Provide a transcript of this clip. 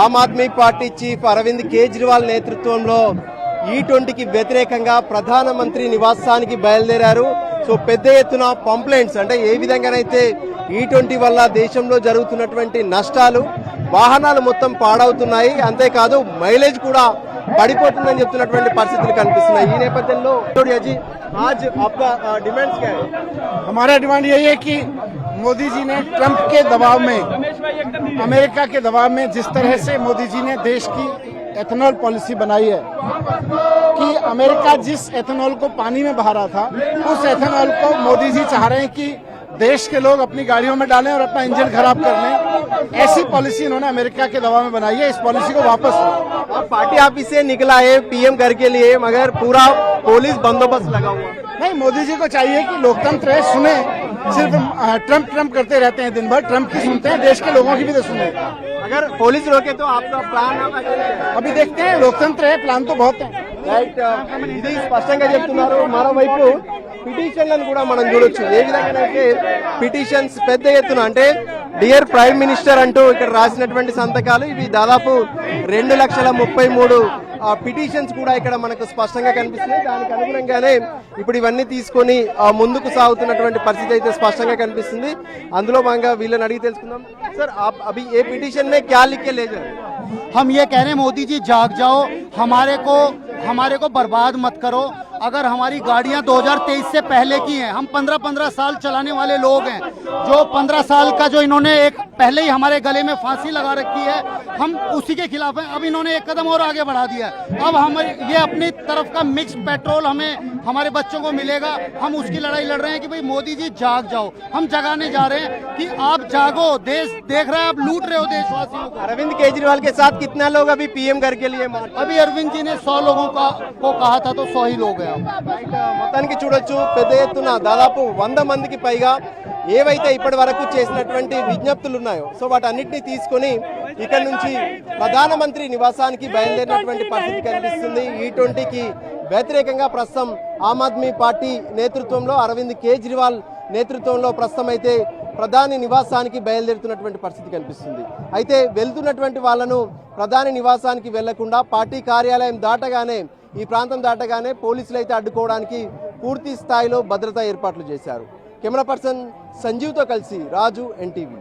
Aam Aadmi party chief Arvind Kejriwal నేతృత్వంలో E20కి వ్యతిరేకంగా ప్రధానమంత్రి నివాసానికి బయలుదేరారు. సో పెద్ద ఎత్తున కంప్లైంట్స్ అంటే ఏ విధంగానైతే E20 వల్ల దేశంలో జరుగుతున్నటువంటి నష్టాలు, వాహనాలు మొత్తం పాడవుతున్నాయి, అంతేకాదు మైలేజ్ కూడా పడిపోతుందని చెప్తున్నటువంటి పరిస్థితులు కనిపిస్తున్నాయి. ఈ నేపథ్యంలో आज आपका डिमांड्स क्या है? हमारा डिमांड यही है कि मोदी जी ने ट्रंप के दबाव में, अमेरिका के दबाव में जिस तरह से मोदी जी ने देश की एथेनॉल पॉलिसी बनाई है कि अमेरिका जिस एथेनॉल को पानी में बहा रहा था, उस एथेनॉल को मोदी जी चाह रहे हैं कि देश के लोग अपनी गाड़ियों में डालें और अपना इंजन खराब कर लें। ऐसी पॉलिसी इन्होंने अमेरिका के दबाव में बनाई है। इस पॉलिसी को वापस आप पार्टी ऑफिस से निकला है पीएम घर के लिए, मगर पूरा पुलिस बंदोबस्त लगा हुआ। नहीं, मोदी जी को चाहिए कि लोकतंत्र है, सुने। सिर्फ ट्रंप करते रहते हैं दिन भर, ट्रंप की सुनते हैं, देश के लोगों की भी तो सुने। अगर पुलिस रोके तो आपका प्लान अभी देखते हैं, लोकतंत्र है, प्लान तो बहुत है। రైట్, ఇది స్పష్టంగా చెప్తున్నారు. మరోవైపు పిటిషన్లను కూడా మనం చూడొచ్చు. ఏ విధంగానైతే పిటిషన్స్ పెద్ద ఎత్తున అంటే డియర్ ప్రైమ్ మినిస్టర్ అంటూ ఇక్కడ రాసినటువంటి సంతకాలు, ఇవి దాదాపు 2,33,000 పిటిషన్స్ కూడా ఇక్కడ మనకు స్పష్టంగా కనిపిస్తున్నాయి. దానికి అనుగుణంగానే ఇప్పుడు ఇవన్నీ తీసుకొని ముందుకు సాగుతున్నటువంటి పరిస్థితి అయితే స్పష్టంగా కనిపిస్తుంది. అందులో భాగంగా వీళ్ళని అడిగి తెలుసుకుందాం. సార్, అభి ఏ పిటిషన్ మే క్యా లిఖ్ కే లే जा रहे हैं? हम ये कह रहे हैं मोदी जी जाग जाओ, हमारे को बर्बाद मत करो। अगर हमारी गाड़ियां 2023 से पहले की हैं, हम 15-15 साल चलाने वाले लोग हैं, जो 15 साल का जो इन्होंने एक पहले ही हमारे गले में फांसी लगा रखी है, हम उसी के खिलाफ हैं। अब इन्होंने एक कदम और आगे बढ़ा दिया है। अब हम ये अपनी तरफ का मिक्स पेट्रोल हमें हमारे बच्चों को मिलेगा, हम उसकी लड़ाई लड़ रहे हैं कि भाई मोदी जी जाग जाओ। हम जगाने जा रहे हैं कि आप जागो, देश देख रहे हैं आप लूट रहे हो देशवासियों को। अरविंद केजरीवाल के साथ कितना लोग अभी पीएम घर के लिए अभी अरविंद जी ने 100 लोगों को कहा था, तो 100 ही लोग हैं। మొత్తానికి చూడొచ్చు, పెద్ద ఎత్తున దాదాపు 100 మందికి పైగా ఏవైతే ఇప్పటి వరకు చేసినటువంటి విజ్ఞప్తులు ఉన్నాయో, సో వాటన్నిటిని తీసుకొని ఇక్కడ నుంచి ప్రధానమంత్రి నివాసానికి బయలుదేరినటువంటి పరిస్థితి కనిపిస్తుంది. E20కి వ్యతిరేకంగా ప్రస్తుతం ఆమ్ ఆద్మీ పార్టీ నేతృత్వంలో అరవింద్ కేజ్రీవాల్ నేతృత్వంలో ప్రస్తుతం అయితే ప్రధాని నివాసానికి బయలుదేరుతున్నటువంటి పరిస్థితి కనిపిస్తుంది. అయితే వెళ్తున్నటువంటి వాళ్ళను ప్రధాని నివాసానికి వెళ్లకుండా పార్టీ కార్యాలయం దాటగానే, ఈ ప్రాంతం దాటగానే పోలీసులు అయితే అడ్డుకోవడానికి పూర్తి స్థాయిలో భద్రతా ఏర్పాట్లు చేశారు. కెమెరా పర్సన్ సంజీవ్తో కలిసి రాజు, NTV.